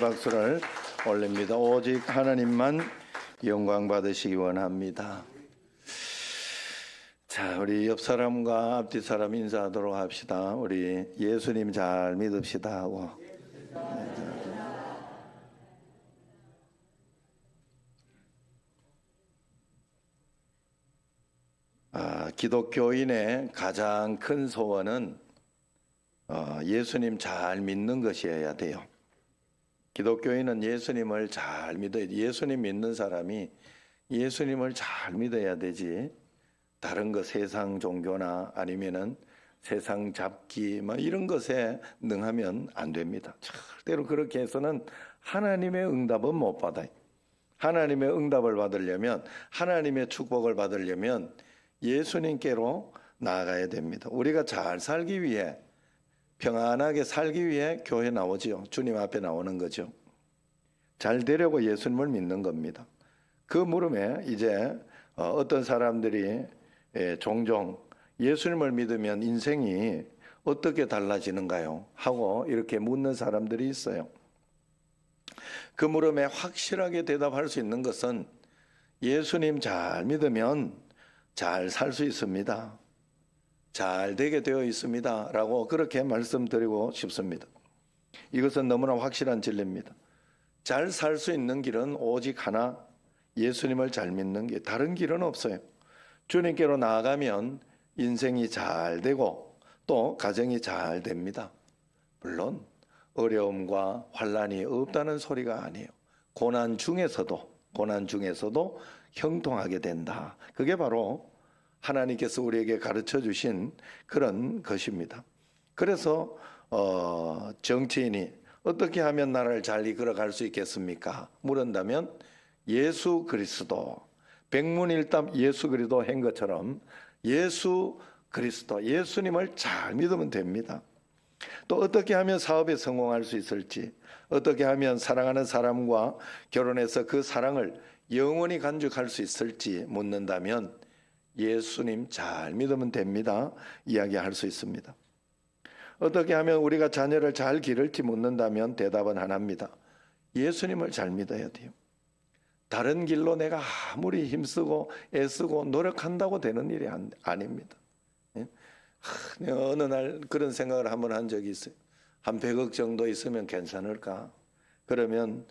박수를 올립니다. 오직 하나님만 영광 받으시기 원합니다. 자, 우리 옆 사람과 앞뒤 사람 인사하도록 합시다. 우리 예수님 잘 믿읍시다 하고. 기독교인의 가장 큰 소원은 예수님 잘 믿는 것이어야 돼요. 기독교인은 예수님을 잘 믿어야 돼. 예수님 믿는 사람이 예수님을 잘 믿어야 되지. 다른 거 세상 종교나 아니면은 세상 잡기 뭐 이런 것에 능하면 안 됩니다. 절대로 그렇게 해서는 하나님의 응답은 못 받아요. 하나님의 응답을 받으려면, 하나님의 축복을 받으려면 예수님께로 나아가야 됩니다. 우리가 잘 살기 위해, 평안하게 살기 위해 교회 나오지요. 주님 앞에 나오는 거죠. 잘 되려고 예수님을 믿는 겁니다. 그 물음에 이제 어떤 사람들이 종종 예수님을 믿으면 인생이 어떻게 달라지는가요? 하고 이렇게 묻는 사람들이 있어요. 그 물음에 확실하게 대답할 수 있는 것은 예수님 잘 믿으면 잘 살 수 있습니다. 잘 되게 되어 있습니다. 라고 그렇게 말씀드리고 싶습니다. 이것은 너무나 확실한 진리입니다. 잘 살 수 있는 길은 오직 하나, 예수님을 잘 믿는 게, 다른 길은 없어요. 주님께로 나아가면 인생이 잘 되고 또 가정이 잘 됩니다. 물론 어려움과 환난이 없다는 소리가 아니에요. 고난 중에서도 형통하게 된다. 그게 바로 하나님께서 우리에게 가르쳐 주신 그런 것입니다. 그래서 정치인이 어떻게 하면 나라를 잘 이끌어갈 수 있겠습니까? 물은다면 예수 그리스도, 백문일답 예수 그리스도 한 것처럼 예수 그리스도, 예수님을 잘 믿으면 됩니다. 또 어떻게 하면 사업에 성공할 수 있을지, 어떻게 하면 사랑하는 사람과 결혼해서 그 사랑을 영원히 간직할 수 있을지 묻는다면 예수님 잘 믿으면 됩니다. 이야기할 수 있습니다. 어떻게 하면 우리가 자녀를 잘 기를지 묻는다면 대답은 하나입니다. 예수님을 잘 믿어야 돼요. 다른 길로 내가 아무리 힘쓰고 애쓰고 노력한다고 되는 일이 아닙니다. 내가 어느 날 그런 생각을 한번 한 적이 있어요. 한 100억 정도 있으면 괜찮을까? 그러면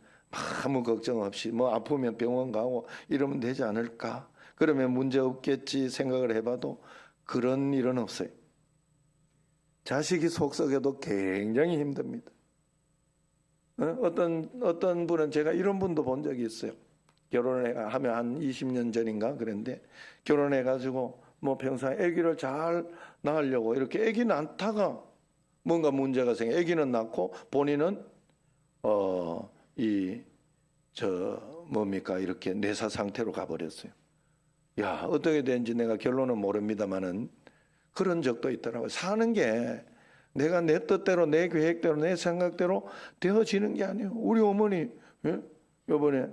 아무 걱정 없이 뭐 아프면 병원 가고 이러면 되지 않을까? 그러면 문제 없겠지 생각을 해봐도 그런 일은 없어요. 자식이 속썩여도 굉장히 힘듭니다. 어떤 분은, 제가 이런 분도 본 적이 있어요. 결혼을 하면 한 20년 전인가 그랬는데, 결혼해가지고 뭐 평생 아기를 잘 낳으려고 이렇게 아기 낳다가 뭔가 문제가 생겨 아기는 낳고 본인은 이렇게 내사 상태로 가버렸어요. 야, 어떻게 된지 내가 결론은 모릅니다만은 그런 적도 있더라고요. 사는 게 내가 내 뜻대로, 내 계획대로, 내 생각대로 되어지는 게 아니에요. 우리 어머니 이번에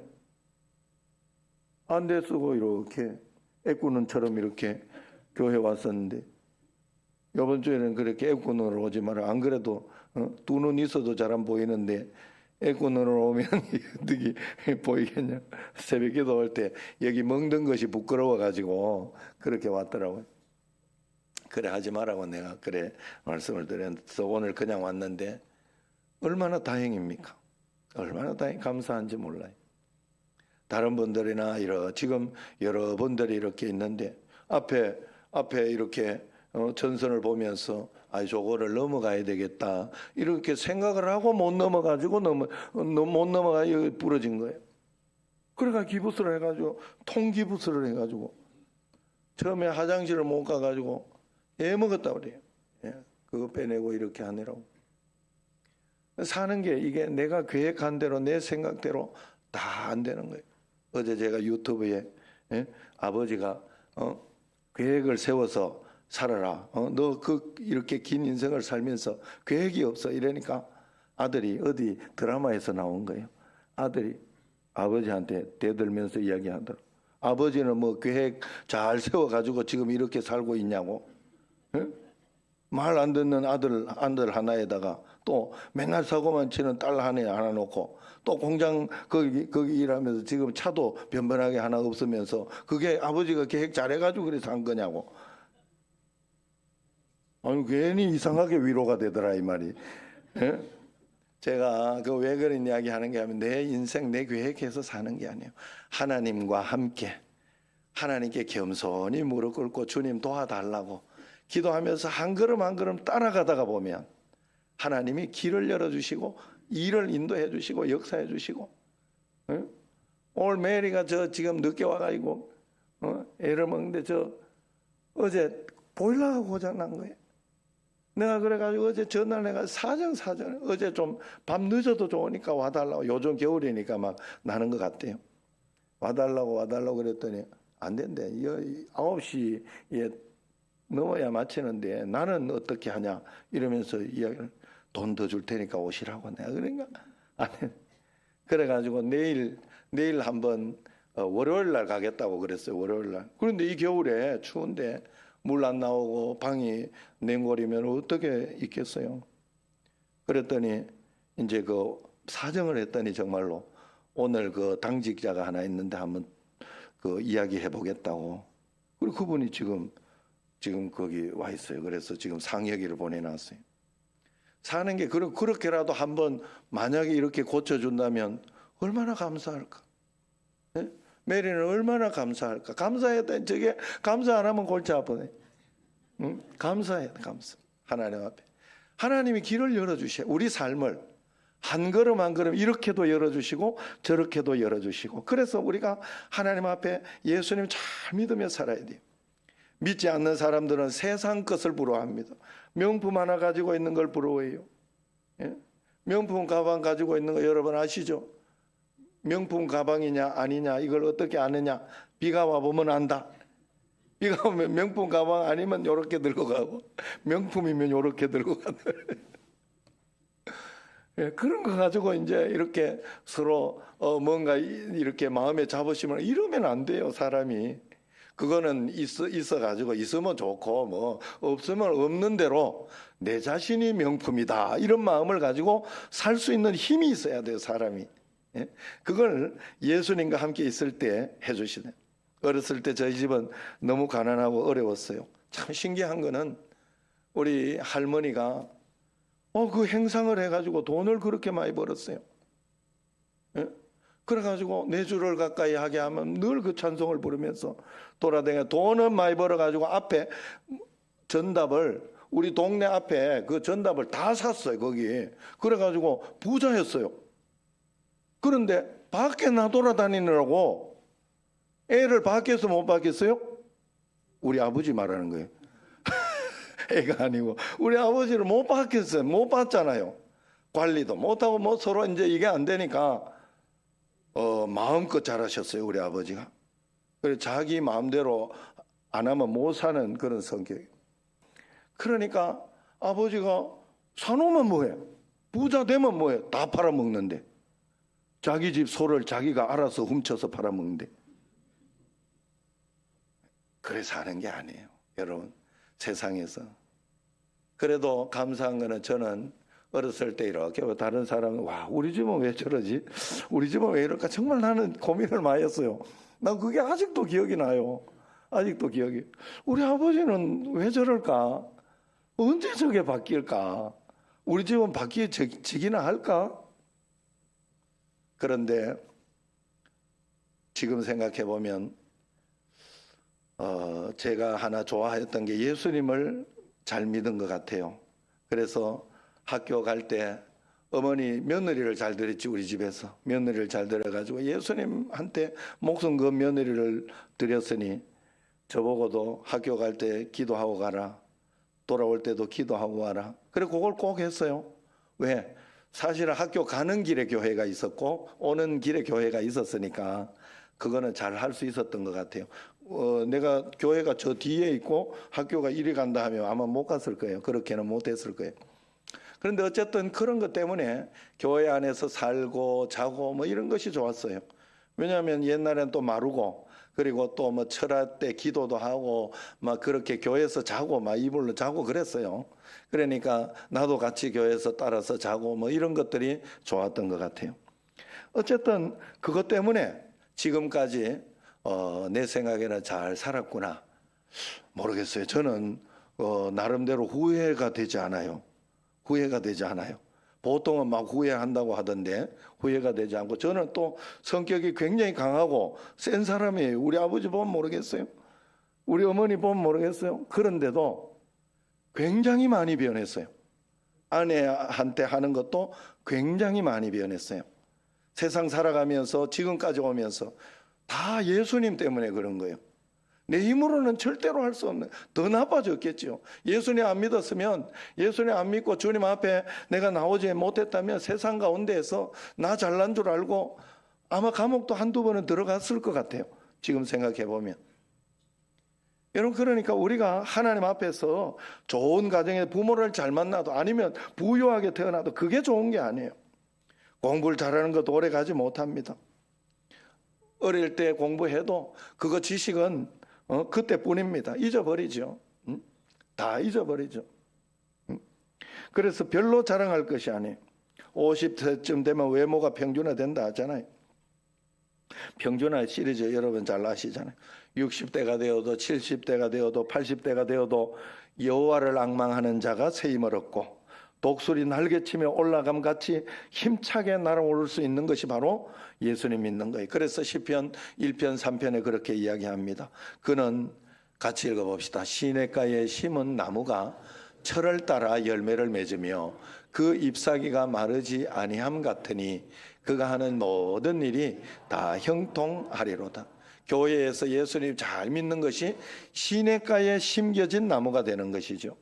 안대 쓰고 이렇게 애꾸는처럼 이렇게 교회 왔었는데, 이번 주에는 그렇게 애꾸는으로 오지 마라. 안 그래도 두 눈 있어도 잘 안 보이는데 애꾸는으로 오면 어떻게 보이겠냐. 새벽 기도할 때 여기 먹는 것이 부끄러워가지고 그렇게 왔더라고요. 그래 하지 말라고 내가 그래 말씀을 드렸는데, 오늘 그냥 왔는데 얼마나 다행입니까? 얼마나 감사한지 몰라요. 다른 분들이나 지금 여러분들이 이렇게 있는데 앞에 이렇게 전선을 보면서 저거를 넘어가야 되겠다 이렇게 생각을 하고 못 넘어가지고 못 넘어가 여기 부러진 거예요. 그러니까 기부스를 해가지고 통기부스를 해가지고 처음에 화장실을 못 가가지고 먹었다 그래요. 그거 빼내고 이렇게 하느라고. 사는 게 이게 내가 계획한 대로 내 생각대로 다 안 되는 거예요. 어제 제가 유튜브에 아버지가 계획을 세워서 살아라. 너 이렇게 긴 인생을 살면서 계획이 없어. 이러니까 아들이 어디 드라마에서 나온 거예요. 아들이 아버지한테 대들면서 이야기하더라고. 아버지는 뭐 계획 잘 세워가지고 지금 이렇게 살고 있냐고. 말 안 듣는 아들 하나에다가 또 맨날 사고만 치는 딸 하나 놓고 또 공장 거기 일하면서 지금 차도 변변하게 하나 없으면서 그게 아버지가 계획 잘해가지고 그래서 한 거냐고. 아니 괜히 이상하게 위로가 되더라 이 말이. 예? 제가 그 왜 그런 이야기 하는 게 하면 내 인생 내 계획해서 사는 게 아니에요. 하나님과 함께 하나님께 겸손히 무릎 꿇고 주님 도와달라고 기도하면서 한 걸음 한 걸음 따라가다가 보면 하나님이 길을 열어주시고 일을 인도해 주시고 역사해 주시고. 응? 오늘 메리가 저 지금 늦게 와가지고 애를 먹는데 저 어제 보일러가 고장난 거예요. 내가 그래가지고 어제 전화를 내가 사정 어제 좀 밤 늦어도 좋으니까 와달라고. 요즘 겨울이니까 막 나는 것 같대요. 와달라고 그랬더니 안 된대. 9시에 넘어야 마치는데 나는 어떻게 하냐 이러면서 이야기를 돈 더 줄 테니까 오시라고. 내가 그러니까 안 해. 그래가지고 내일 한번 월요일 날 가겠다고 그랬어요. 월요일 날. 그런데 이 겨울에 추운데 물 안 나오고 방이 냉골이면 어떻게 있겠어요. 그랬더니 이제 그 사정을 했더니 정말로 오늘 그 당직자가 하나 있는데 한번 그 이야기해 보겠다고. 그리고 그분이 지금 거기 와 있어요. 그래서 지금 상여기를 보내놨어요. 사는 게 그렇게라도 한번 만약에 이렇게 고쳐준다면 얼마나 감사할까. 네? 메리는 얼마나 감사할까. 감사했더니 저게 감사 안 하면 골치 아프네. 응? 감사해. 하나님 앞에. 하나님이 길을 열어주셔. 우리 삶을 한 걸음 한 걸음 이렇게도 열어주시고 저렇게도 열어주시고. 그래서 우리가 하나님 앞에 예수님 잘 믿으며 살아야 돼요. 믿지 않는 사람들은 세상 것을 부러워합니다. 명품 하나 가지고 있는 걸 부러워해요. 예? 명품 가방 가지고 있는 거 여러분 아시죠? 명품 가방이냐 아니냐 이걸 어떻게 아느냐. 비가 와보면 안다. 비가 오면 명품 가방 아니면 이렇게 들고 가고 명품이면 이렇게 들고 가는. 예, 그런 거 가지고 이제 이렇게 서로 뭔가 이렇게 마음에 자부심을 이러면 안 돼요. 사람이. 그거는 있어가지고 있으면 좋고 뭐 없으면 없는 대로 내 자신이 명품이다 이런 마음을 가지고 살 수 있는 힘이 있어야 돼요. 사람이. 예? 그걸 예수님과 함께 있을 때 해주시네. 어렸을 때 저희 집은 너무 가난하고 어려웠어요. 참 신기한 거는 우리 할머니가 그 행상을 해가지고 돈을 그렇게 많이 벌었어요. 예? 그래가지고 4주를 가까이 하게 하면 늘 그 찬송을 부르면서 돌아다녀 돈은 많이 벌어가지고 앞에 전답을 우리 동네 앞에 그 전답을 다 샀어요. 거기. 그래가지고 부자였어요. 그런데 밖에 나 돌아다니느라고 애를 밖에서 못 받겠어요? 우리 아버지 말하는 거예요. 애가 아니고 우리 아버지를 못 받겠어요. 못 받잖아요. 관리도 못하고 뭐 서로 이제 이게 안 되니까 마음껏 잘하셨어요. 우리 아버지가. 그래서 자기 마음대로 안 하면 못 사는 그런 성격. 그러니까 아버지가 사놓으면 뭐해? 부자 되면 뭐해? 다 팔아먹는데. 자기 집 소를 자기가 알아서 훔쳐서 팔아먹는데. 그래 사는 게 아니에요. 여러분 세상에서. 그래도 감사한 거는 저는 어렸을 때 이렇게 다른 사람은 와 우리 집은 왜 저러지? 우리 집은 왜 이럴까? 정말 나는 고민을 많이 했어요. 난 그게 아직도 기억이 나요. 아직도 기억이. 우리 아버지는 왜 저럴까? 언제 저게 바뀔까? 우리 집은 바뀌어지기나 할까? 그런데 지금 생각해 보면 제가 하나 좋아했던 게 예수님을 잘 믿은 것 같아요. 그래서 학교 갈 때 어머니 며느리를 잘 드렸지. 우리 집에서 며느리를 잘 드려가지고 예수님한테 목숨 건 며느리를 드렸으니 저보고도 학교 갈 때 기도하고 가라. 돌아올 때도 기도하고 가라. 그래 그걸 꼭 했어요. 왜? 사실은 학교 가는 길에 교회가 있었고 오는 길에 교회가 있었으니까 그거는 잘 할 수 있었던 것 같아요. 내가 교회가 저 뒤에 있고 학교가 이리 간다 하면 아마 못 갔을 거예요. 그렇게는 못 했을 거예요. 그런데 어쨌든 그런 것 때문에 교회 안에서 살고 자고 뭐 이런 것이 좋았어요. 왜냐하면 옛날엔 또 마루고 그리고 또 뭐 철학 때 기도도 하고 막 그렇게 교회에서 자고 막 이불로 자고 그랬어요. 그러니까 나도 같이 교회에서 따라서 자고 뭐 이런 것들이 좋았던 것 같아요. 어쨌든 그것 때문에 지금까지 내 생각에는 잘 살았구나. 모르겠어요. 저는 나름대로 후회가 되지 않아요. 후회가 되지 않아요. 보통은 막 후회한다고 하던데 후회가 되지 않고, 저는 또 성격이 굉장히 강하고 센 사람이에요. 우리 아버지 보면 모르겠어요. 우리 어머니 보면 모르겠어요. 그런데도 굉장히 많이 변했어요. 아내한테 하는 것도 굉장히 많이 변했어요. 세상 살아가면서 지금까지 오면서 다 예수님 때문에 그런 거예요. 내 힘으로는 절대로 할 수 없는, 더 나빠졌겠죠. 예수님 안 믿었으면, 예수님 안 믿고 주님 앞에 내가 나오지 못했다면 세상 가운데에서 나 잘난 줄 알고 아마 감옥도 한두 번은 들어갔을 것 같아요. 지금 생각해 보면. 여러분, 그러니까 우리가 하나님 앞에서 좋은 가정에 부모를 잘 만나도, 아니면 부유하게 태어나도 그게 좋은 게 아니에요. 공부를 잘하는 것도 오래 가지 못합니다. 어릴 때 공부해도 그거 지식은 그때뿐입니다. 잊어버리죠. 다 잊어버리죠. 그래서 별로 자랑할 것이 아니에요. 50세쯤 되면 외모가 평준화된다 하잖아요. 평준화 시리즈 여러분 잘 아시잖아요. 60대가 되어도 70대가 되어도 80대가 되어도 여호와를 앙망하는 자가 새 힘을 얻고 독수리 날개치며 올라감 같이 힘차게 날아오를 수 있는 것이 바로 예수님 믿는 거예요. 그래서 시편 1편 3편에 그렇게 이야기합니다. 그는, 같이 읽어봅시다. 시냇가에 심은 나무가 철을 따라 열매를 맺으며 그 잎사귀가 마르지 아니함 같으니 그가 하는 모든 일이 다 형통하리로다. 교회에서 예수님 잘 믿는 것이 시냇가에 심겨진 나무가 되는 것이죠.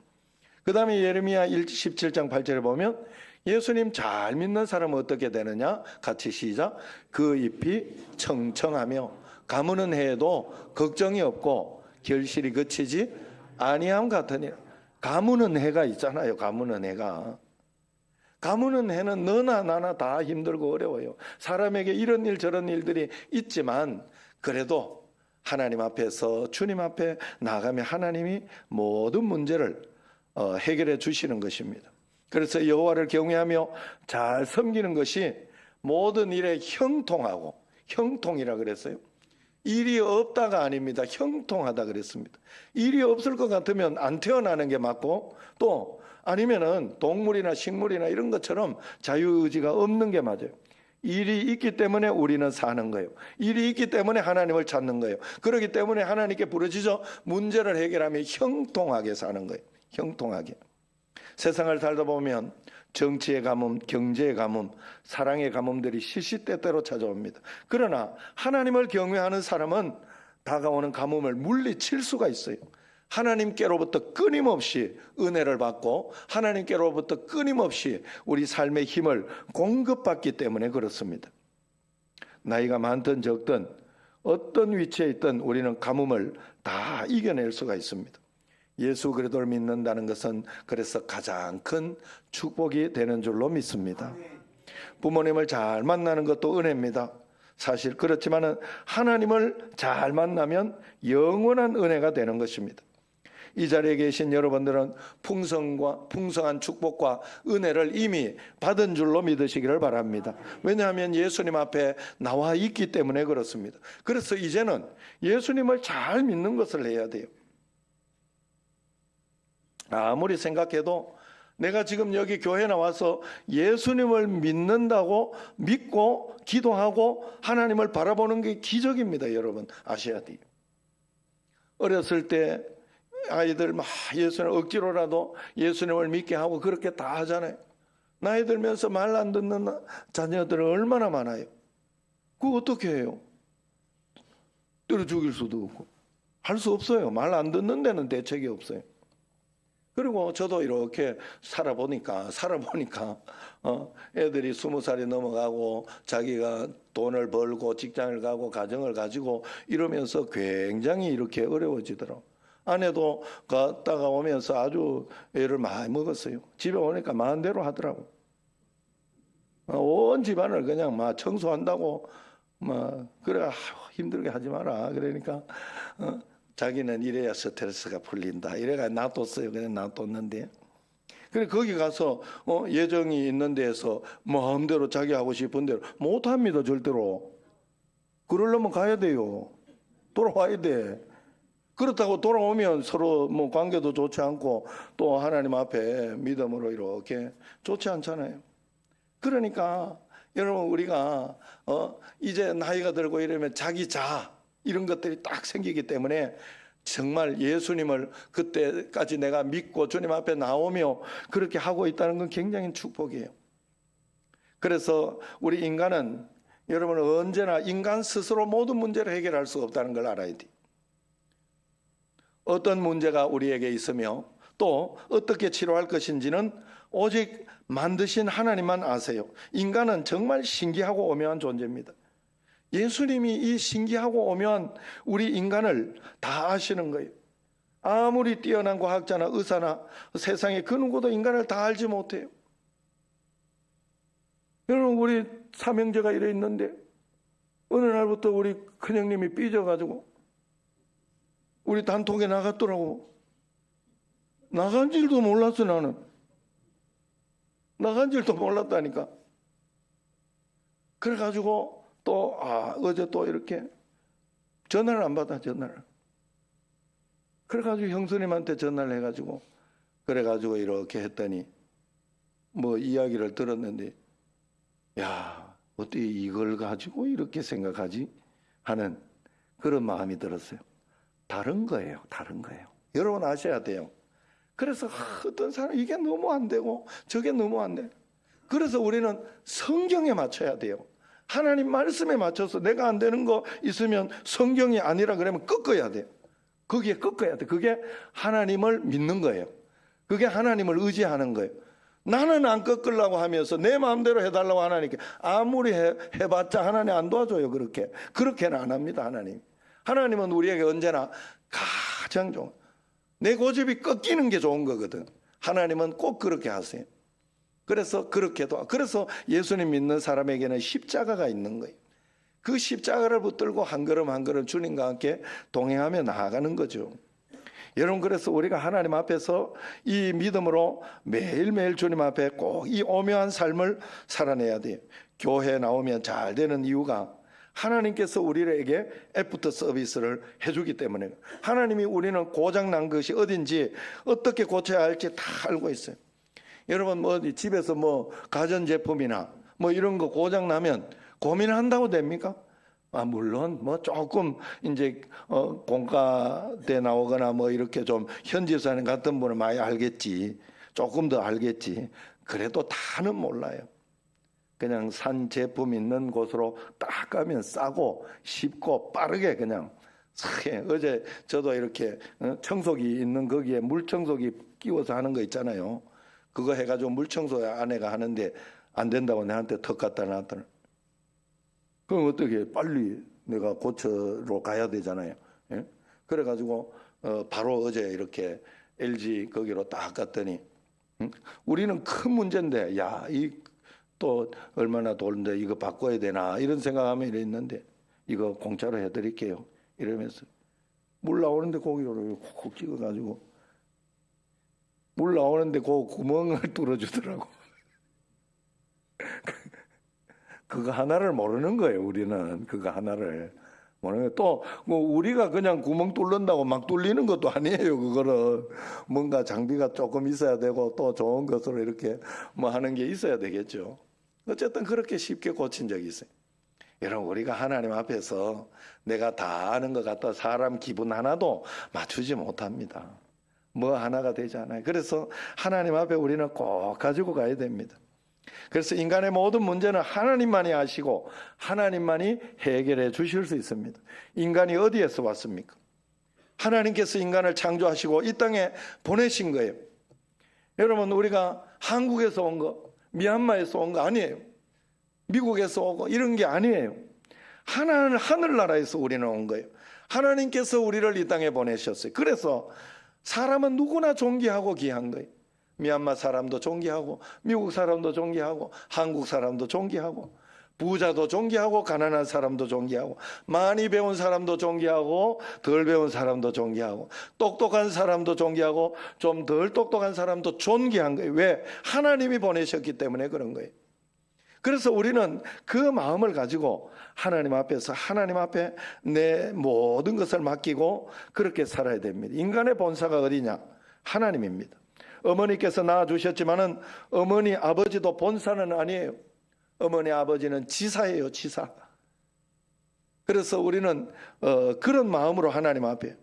그 다음에 예레미야 17장 8절에 보면 예수님 잘 믿는 사람은 어떻게 되느냐? 같이 시작. 그 잎이 청청하며 가무는 해에도 걱정이 없고 결실이 그치지 아니함 같으니. 가무는 해가 있잖아요. 가무는 해가. 가무는 해는 너나 나나 다 힘들고 어려워요. 사람에게 이런 일 저런 일들이 있지만 그래도 하나님 앞에서 주님 앞에 나가면 하나님이 모든 문제를 해결해 주시는 것입니다. 그래서 여호와를 경외하며 잘 섬기는 것이 모든 일에 형통하고, 형통이라 그랬어요. 일이 없다가 아닙니다. 형통하다 그랬습니다. 일이 없을 것 같으면 안 태어나는 게 맞고, 또 아니면은 동물이나 식물이나 이런 것처럼 자유의지가 없는 게 맞아요. 일이 있기 때문에 우리는 사는 거예요. 일이 있기 때문에 하나님을 찾는 거예요. 그렇기 때문에 하나님께 부르짖어 문제를 해결하며 형통하게 사는 거예요. 형통하게. 세상을 살다 보면 정치의 가뭄, 경제의 가뭄, 사랑의 가뭄들이 시시때때로 찾아옵니다. 그러나 하나님을 경외하는 사람은 다가오는 가뭄을 물리칠 수가 있어요. 하나님께로부터 끊임없이 은혜를 받고 하나님께로부터 끊임없이 우리 삶의 힘을 공급받기 때문에 그렇습니다. 나이가 많든 적든 어떤 위치에 있든 우리는 가뭄을 다 이겨낼 수가 있습니다. 예수 그리스도를 믿는다는 것은 그래서 가장 큰 축복이 되는 줄로 믿습니다. 부모님을 잘 만나는 것도 은혜입니다. 사실 그렇지만은 하나님을 잘 만나면 영원한 은혜가 되는 것입니다. 이 자리에 계신 여러분들은 풍성한 축복과 은혜를 이미 받은 줄로 믿으시기를 바랍니다. 왜냐하면 예수님 앞에 나와 있기 때문에 그렇습니다. 그래서 이제는 예수님을 잘 믿는 것을 해야 돼요. 아무리 생각해도 내가 지금 여기 교회 나와서 예수님을 믿는다고 믿고 기도하고 하나님을 바라보는 게 기적입니다. 여러분 아셔야 돼요. 어렸을 때 아이들 막 예수님 억지로라도 예수님을 믿게 하고 그렇게 다 하잖아요. 나이 들면서 말 안 듣는 자녀들은 얼마나 많아요. 그거 어떻게 해요? 때려 죽일 수도 없고 할 수 없어요. 말 안 듣는 데는 대책이 없어요. 그리고 저도 이렇게 살아보니까 애들이 20살이 넘어가고 자기가 돈을 벌고 직장을 가고 가정을 가지고 이러면서 굉장히 이렇게 어려워지더라고요. 아내도 갔다가 오면서 아주 애를 많이 먹었어요. 집에 오니까 마음대로 하더라고. 온 집안을 그냥 막 청소한다고 뭐 그래 힘들게 하지 마라. 그러니까 자기는 이래야 스트레스가 풀린다. 이래가 놔뒀어요. 그냥 놔뒀는데. 그래 거기 가서 예정이 있는 데에서 마음대로 자기 하고 싶은 대로 못합니다. 절대로. 그러려면 가야 돼요. 돌아와야 돼. 그렇다고 돌아오면 서로 뭐 관계도 좋지 않고 또 하나님 앞에 믿음으로 이렇게 좋지 않잖아요. 그러니까 여러분 우리가 이제 나이가 들고 이러면 자기 자 이런 것들이 딱 생기기 때문에 정말 예수님을 그때까지 내가 믿고 주님 앞에 나오며 그렇게 하고 있다는 건 굉장히 축복이에요. 그래서 우리 인간은 여러분 언제나 인간 스스로 모든 문제를 해결할 수 없다는 걸 알아야 돼요. 어떤 문제가 우리에게 있으며 또 어떻게 치료할 것인지는 오직 만드신 하나님만 아세요. 인간은 정말 신기하고 오묘한 존재입니다. 예수님이 이 신기하고 오묘한 우리 인간을 다 아시는 거예요. 아무리 뛰어난 과학자나 의사나 세상에 그 누구도 인간을 다 알지 못해요. 여러분 우리 삼형제가 이래 있는데 어느 날부터 우리 큰형님이 삐져가지고 우리 단톡에 나갔더라고. 나간 줄도 몰랐어 나는. 나간 줄도 몰랐다니까. 그래가지고 또 어제 또 이렇게 전화를 안 받아. 전화를. 그래가지고 형수님한테 전화를 해가지고 그래가지고 이렇게 했더니 뭐 이야기를 들었는데 야 어떻게 이걸 가지고 이렇게 생각하지 하는 그런 마음이 들었어요. 다른 거예요. 다른 거예요. 여러분 아셔야 돼요. 그래서 어떤 사람 이게 너무 안 되고 저게 너무 안 돼. 그래서 우리는 성경에 맞춰야 돼요. 하나님 말씀에 맞춰서 내가 안 되는 거 있으면 성경이 아니라 그러면 꺾어야 돼요. 거기에 꺾어야 돼. 그게 하나님을 믿는 거예요. 그게 하나님을 의지하는 거예요. 나는 안 꺾으려고 하면서 내 마음대로 해달라고 하나님께 아무리 해봤자 하나님 안 도와줘요. 그렇게는 안 합니다. 하나님은 우리에게 언제나 가장 좋은 내 고집이 꺾이는 게 좋은 거거든. 하나님은 꼭 그렇게 하세요. 그래서 예수님 믿는 사람에게는 십자가가 있는 거예요. 그 십자가를 붙들고 한 걸음 한 걸음 주님과 함께 동행하며 나아가는 거죠. 여러분 그래서 우리가 하나님 앞에서 이 믿음으로 매일매일 주님 앞에 꼭 이 오묘한 삶을 살아내야 돼요. 교회에 나오면 잘 되는 이유가 하나님께서 우리에게 애프터 서비스를 해주기 때문에 하나님이 우리는 고장난 것이 어딘지 어떻게 고쳐야 할지 다 알고 있어요. 여러분 뭐 집에서 뭐 가전제품이나 뭐 이런 거 고장나면 고민한다고 됩니까? 물론 뭐 조금 이제 공과대 나오거나 뭐 이렇게 좀 현지사님 같은 분은 많이 알겠지. 조금 더 알겠지. 그래도 다는 몰라요. 그냥 산 제품 있는 곳으로 딱 가면 싸고 쉽고 빠르게 그냥 어제 저도 이렇게 청소기 있는 거기에 물청소기 끼워서 하는 거 있잖아요. 그거 해가지고 물청소 아내가 하는데 안 된다고 내한테 턱 갖다 놨더라. 그럼 어떻게 빨리 내가 고쳐로 가야 되잖아요. 예? 그래가지고 바로 어제 이렇게 LG 거기로 딱 갔더니 우리는 큰 문제인데 이 또 얼마나 돈인데 이거 바꿔야 되나 이런 생각하면 이랬는데 이거 공짜로 해드릴게요 이러면서 물 나오는데 거기로 콕 찍어가지고 물 나오는데 그 구멍을 뚫어주더라고. 그거 하나를 모르는 거예요. 우리는 그거 하나를 모르는 거예요. 또 뭐 우리가 그냥 구멍 뚫는다고 막 뚫리는 것도 아니에요. 그거는 뭔가 장비가 조금 있어야 되고 또 좋은 것으로 이렇게 뭐 하는 게 있어야 되겠죠. 어쨌든 그렇게 쉽게 고친 적이 있어요. 여러분 우리가 하나님 앞에서 내가 다 아는 것 같다 사람 기분 하나도 맞추지 못합니다. 뭐 하나가 되지 않아요. 그래서 하나님 앞에 우리는 꼭 가지고 가야 됩니다. 그래서 인간의 모든 문제는 하나님만이 아시고 하나님만이 해결해 주실 수 있습니다. 인간이 어디에서 왔습니까? 하나님께서 인간을 창조하시고 이 땅에 보내신 거예요. 여러분 우리가 한국에서 온 거, 미얀마에서 온 거 아니에요. 미국에서 오고 이런 게 아니에요. 하늘나라에서 우리는 온 거예요. 하나님께서 우리를 이 땅에 보내셨어요. 그래서 사람은 누구나 존귀하고 귀한 거예요. 미얀마 사람도 존귀하고 미국 사람도 존귀하고 한국 사람도 존귀하고 부자도 존귀하고 가난한 사람도 존귀하고 많이 배운 사람도 존귀하고 덜 배운 사람도 존귀하고 똑똑한 사람도 존귀하고 좀 덜 똑똑한 사람도 존귀한 거예요. 왜? 하나님이 보내셨기 때문에 그런 거예요. 그래서 우리는 그 마음을 가지고 하나님 앞에서 하나님 앞에 내 모든 것을 맡기고 그렇게 살아야 됩니다. 인간의 본사가 어디냐? 하나님입니다. 어머니께서 낳아주셨지만은 어머니 아버지도 본사는 아니에요. 어머니 아버지는 지사예요, 지사. 그래서 우리는 그런 마음으로 하나님 앞에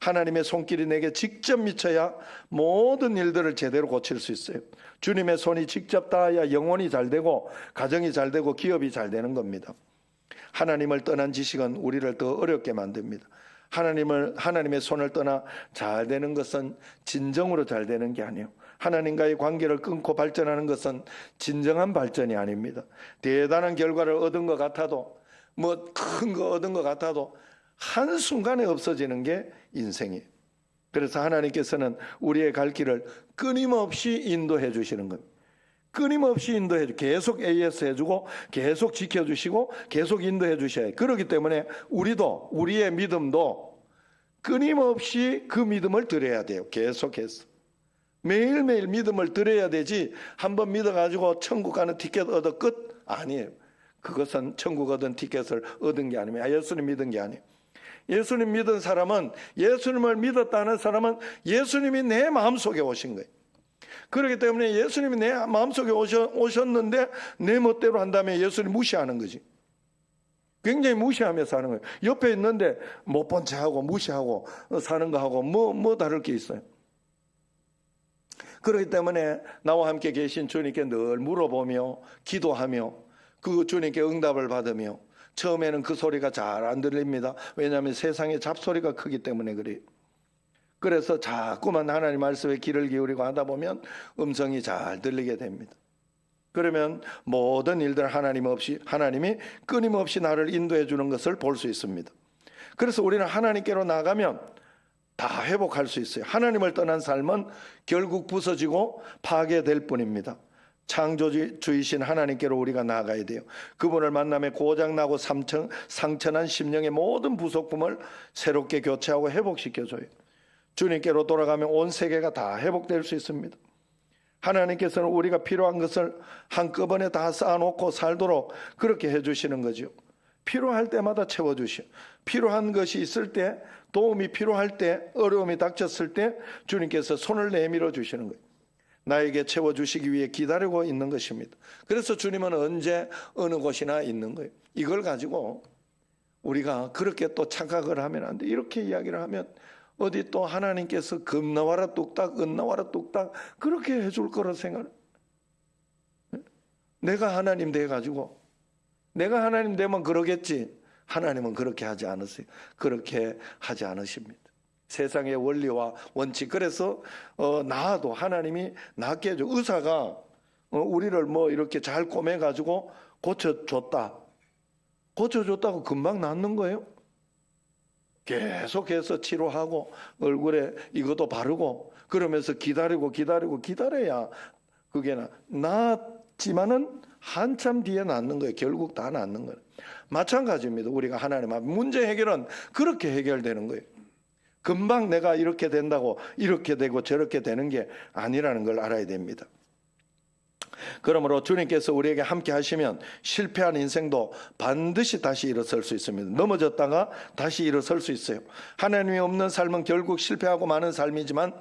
하나님의 손길이 내게 직접 미쳐야 모든 일들을 제대로 고칠 수 있어요. 주님의 손이 직접 닿아야 영혼이 잘 되고 가정이 잘 되고 기업이 잘 되는 겁니다. 하나님을 떠난 지식은 우리를 더 어렵게 만듭니다. 하나님의 손을 떠나 잘 되는 것은 진정으로 잘 되는 게 아니에요. 하나님과의 관계를 끊고 발전하는 것은 진정한 발전이 아닙니다. 대단한 결과를 얻은 것 같아도 뭐 큰 거 얻은 것 같아도 한순간에 없어지는 게 인생이에요. 그래서 하나님께서는 우리의 갈 길을 끊임없이 인도해 주시는 겁니다. 끊임없이 인도해 주고 계속 AS 해주고 계속 지켜주시고 계속 인도해 주셔야 해요. 그렇기 때문에 우리의 믿음도 끊임없이 그 믿음을 드려야 돼요. 계속해서 매일매일 믿음을 드려야 되지 한번 믿어가지고 천국 가는 티켓 얻어 끝? 아니에요. 그것은 천국 얻은 티켓을 얻은 게 아닙니다. 예수님 믿은 게 아니에요. 예수님 믿은 사람은, 예수님을 믿었다는 사람은 예수님이 내 마음속에 오신 거예요. 그렇기 때문에 예수님이 내 마음속에 오셨는데 내 멋대로 한다면 예수님 무시하는 거지. 굉장히 무시하며 사는 거예요. 옆에 있는데 못 본 척하고 무시하고 사는 거하고 뭐 다를 게 있어요. 그렇기 때문에 나와 함께 계신 주님께 늘 물어보며 기도하며 그 주님께 응답을 받으며 처음에는 그 소리가 잘 안 들립니다. 왜냐하면 세상의 잡소리가 크기 때문에 그래요. 그래서 자꾸만 하나님 말씀에 귀를 기울이고 하다 보면 음성이 잘 들리게 됩니다. 그러면 모든 일들 하나님이 끊임없이 나를 인도해 주는 것을 볼 수 있습니다. 그래서 우리는 하나님께로 나가면 다 회복할 수 있어요. 하나님을 떠난 삶은 결국 부서지고 파괴될 뿐입니다. 창조주이신 하나님께로 우리가 나아가야 돼요. 그분을 만남에 고장나고 상처난 심령의 모든 부속품을 새롭게 교체하고 회복시켜줘요. 주님께로 돌아가면 온 세계가 다 회복될 수 있습니다. 하나님께서는 우리가 필요한 것을 한꺼번에 다 쌓아놓고 살도록 그렇게 해주시는 거죠. 필요할 때마다 채워주시오. 필요한 것이 있을 때, 도움이 필요할 때, 어려움이 닥쳤을 때 주님께서 손을 내밀어 주시는 거예요. 나에게 채워주시기 위해 기다리고 있는 것입니다. 그래서 주님은 언제 어느 곳이나 있는 거예요. 이걸 가지고 우리가 그렇게 또 착각을 하면 안 돼. 이렇게 이야기를 하면 어디 또 하나님께서 금 나와라 뚝딱 은 나와라 뚝딱 그렇게 해줄 거라 생각. 내가 하나님 돼가지고 내가 하나님 되면 그러겠지. 하나님은 그렇게 하지 않으세요. 그렇게 하지 않으십니다. 세상의 원리와 원칙. 그래서 나아도 하나님이 낫게 해줘. 의사가 우리를 뭐 이렇게 잘 꼬매가지고 고쳐줬다고 금방 낫는 거예요. 계속해서 치료하고 얼굴에 이것도 바르고 그러면서 기다려야 그게 낫지만은 한참 뒤에 낫는 거예요. 결국 다 낫는 거예요. 마찬가지입니다. 우리가 하나님 앞에 문제 해결은 그렇게 해결되는 거예요. 금방 내가 이렇게 된다고 이렇게 되고 저렇게 되는 게 아니라는 걸 알아야 됩니다. 그러므로 주님께서 우리에게 함께 하시면 실패한 인생도 반드시 다시 일어설 수 있습니다. 넘어졌다가 다시 일어설 수 있어요. 하나님이 없는 삶은 결국 실패하고 마는 삶이지만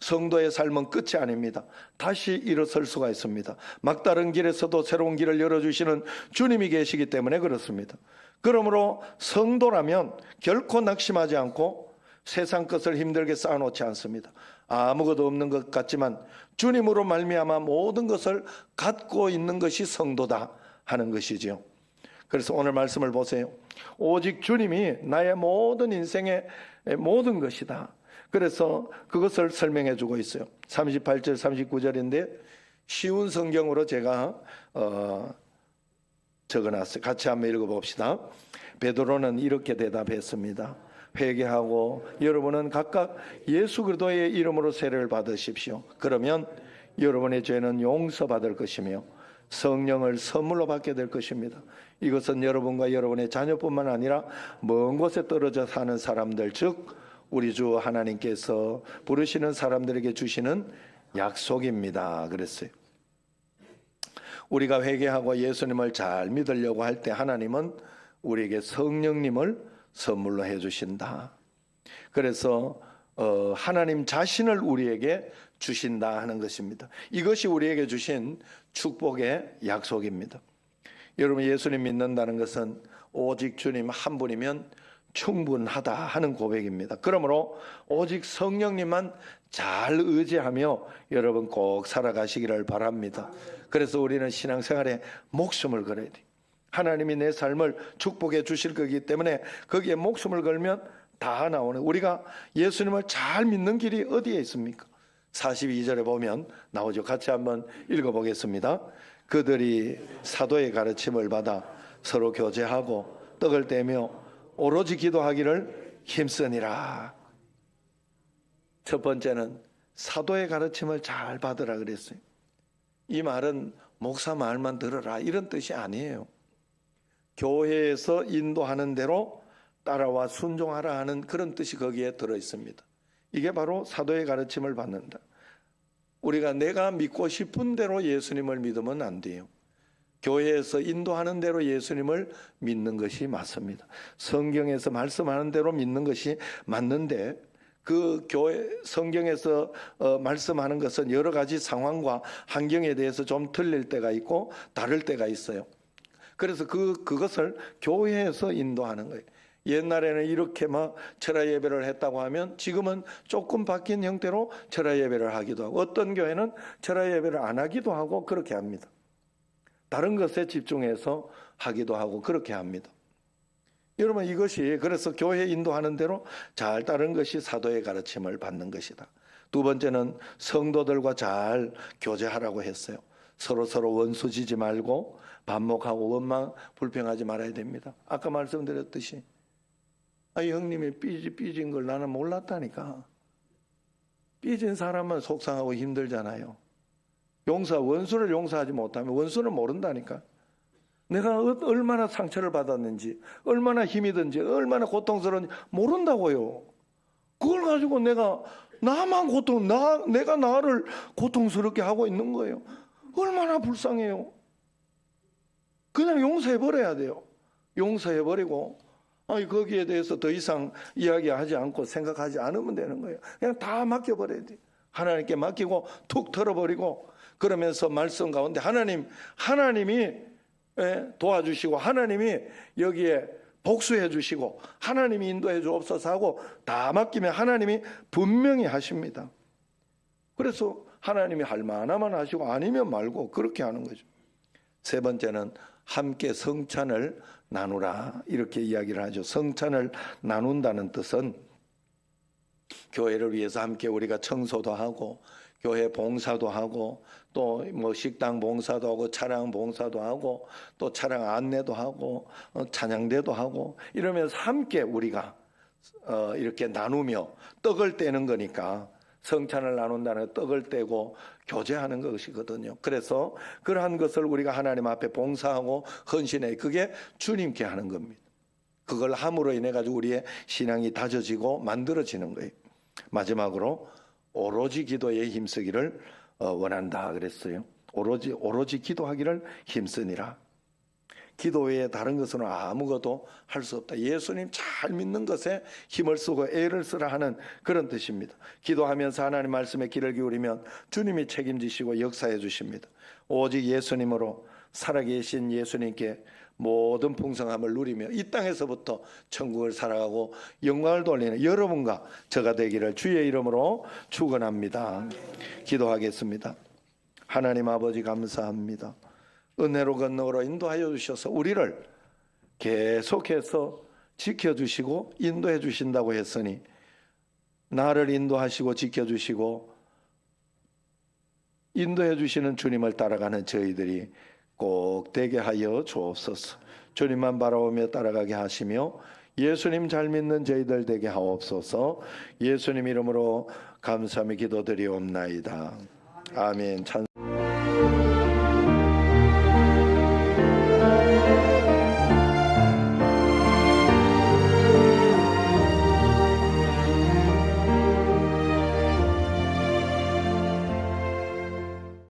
성도의 삶은 끝이 아닙니다. 다시 일어설 수가 있습니다. 막다른 길에서도 새로운 길을 열어주시는 주님이 계시기 때문에 그렇습니다. 그러므로 성도라면 결코 낙심하지 않고 세상 것을 힘들게 쌓아놓지 않습니다. 아무것도 없는 것 같지만 주님으로 말미암아 모든 것을 갖고 있는 것이 성도다 하는 것이지요. 그래서 오늘 말씀을 보세요. 오직 주님이 나의 모든 인생의 모든 것이다. 그래서 그것을 설명해 주고 있어요. 38절 39절인데 쉬운 성경으로 제가 적어놨어요. 같이 한번 읽어봅시다. 베드로는 이렇게 대답했습니다. 회개하고 여러분은 각각 예수 그리스도의 이름으로 세례를 받으십시오. 그러면 여러분의 죄는 용서받을 것이며 성령을 선물로 받게 될 것입니다. 이것은 여러분과 여러분의 자녀뿐만 아니라 먼 곳에 떨어져 사는 사람들, 즉 우리 주 하나님께서 부르시는 사람들에게 주시는 약속입니다. 그랬어요. 우리가 회개하고 예수님을 잘 믿으려고 할 때 하나님은 우리에게 성령님을 선물로 해주신다. 그래서 하나님 자신을 우리에게 주신다 하는 것입니다. 이것이 우리에게 주신 축복의 약속입니다. 여러분, 예수님 믿는다는 것은 오직 주님 한 분이면 충분하다 하는 고백입니다. 그러므로 오직 성령님만 잘 의지하며 여러분 꼭 살아가시기를 바랍니다. 그래서 우리는 신앙생활에 목숨을 걸어야 돼요. 하나님이 내 삶을 축복해 주실 거기 때문에 거기에 목숨을 걸면 다 나오는, 우리가 예수님을 잘 믿는 길이 어디에 있습니까? 42절에 보면 나오죠. 같이 한번 읽어보겠습니다. 그들이 사도의 가르침을 받아 서로 교제하고 떡을 떼며 오로지 기도하기를 힘쓰니라. 첫 번째는 사도의 가르침을 잘 받으라 그랬어요. 이 말은 목사 말만 들어라 이런 뜻이 아니에요. 교회에서 인도하는 대로 따라와 순종하라 하는 그런 뜻이 거기에 들어 있습니다. 이게 바로 사도의 가르침을 받는다. 우리가 내가 믿고 싶은 대로 예수님을 믿으면 안 돼요. 교회에서 인도하는 대로 예수님을 믿는 것이 맞습니다. 성경에서 말씀하는 대로 믿는 것이 맞는데 그 교회 성경에서 말씀하는 것은 여러 가지 상황과 환경에 대해서 좀 틀릴 때가 있고 다를 때가 있어요. 그래서 그것을 교회에서 인도하는 거예요. 옛날에는 이렇게 막 철야 예배를 했다고 하면 지금은 조금 바뀐 형태로 철야 예배를 하기도 하고, 어떤 교회는 철야 예배를 안 하기도 하고 그렇게 합니다. 다른 것에 집중해서 하기도 하고 그렇게 합니다. 여러분, 이것이 그래서 교회 인도하는 대로 잘 따른 것이 사도의 가르침을 받는 것이다. 두 번째는 성도들과 잘 교제하라고 했어요. 서로 원수 지지 말고 반목하고 원망 불평하지 말아야 됩니다. 아까 말씀드렸듯이 형님이 삐진 걸 나는 몰랐다니까. 삐진 사람은 속상하고 힘들잖아요. 원수를 용서하지 못하면 원수는 모른다니까. 내가 얼마나 상처를 받았는지, 얼마나 힘이 든지, 얼마나 고통스러운지 모른다고요. 그걸 가지고 내가 나를 고통스럽게 하고 있는 거예요. 얼마나 불쌍해요. 그냥 용서해버려야 돼요. 용서해버리고 거기에 대해서 더 이상 이야기하지 않고 생각하지 않으면 되는 거예요. 그냥 다 맡겨버려야 돼요. 하나님께 맡기고 툭 털어버리고, 그러면서 말씀 가운데 하나님이 도와주시고 하나님이 여기에 복수해 주시고 하나님이 인도해 주옵소서 하고 다 맡기면 하나님이 분명히 하십니다. 그래서 하나님이 할 만하면 하시고 아니면 말고 그렇게 하는 거죠. 세 번째는 함께 성찬을 나누라 이렇게 이야기를 하죠. 성찬을 나눈다는 뜻은 교회를 위해서 함께 우리가 청소도 하고 교회 봉사도 하고 또 뭐 식당 봉사도 하고 차량 봉사도 하고 또 차량 안내도 하고 찬양대도 하고 이러면서 함께 우리가 이렇게 나누며 떡을 떼는 거니까 성찬을 나눈다는 떡을 떼고 교제하는 것이거든요. 그래서 그러한 것을 우리가 하나님 앞에 봉사하고 헌신해, 그게 주님께 하는 겁니다. 그걸 함으로 인해 가지고 우리의 신앙이 다져지고 만들어지는 거예요. 마지막으로 오로지 기도에 힘쓰기를 원한다 그랬어요. 오로지 기도하기를 힘쓰니라. 기도 외에 다른 것은 아무것도 할 수 없다. 예수님 잘 믿는 것에 힘을 쓰고 애를 쓰라 하는 그런 뜻입니다. 기도하면서 하나님 말씀에 귀를 기울이면 주님이 책임지시고 역사해 주십니다. 오직 예수님으로 살아계신 예수님께 모든 풍성함을 누리며 이 땅에서부터 천국을 살아가고 영광을 돌리는 여러분과 저가 되기를 주의 이름으로 축원합니다. 기도하겠습니다. 하나님 아버지 감사합니다. 은혜로 건너로 인도하여 주셔서 우리를 계속해서 지켜주시고 인도해 주신다고 했으니 나를 인도하시고 지켜주시고 인도해 주시는 주님을 따라가는 저희들이 꼭 되게 하여 주옵소서. 주님만 바라보며 따라가게 하시며 예수님 잘 믿는 저희들 되게 하옵소서. 예수님 이름으로 감사하며 기도드리옵나이다. 아멘.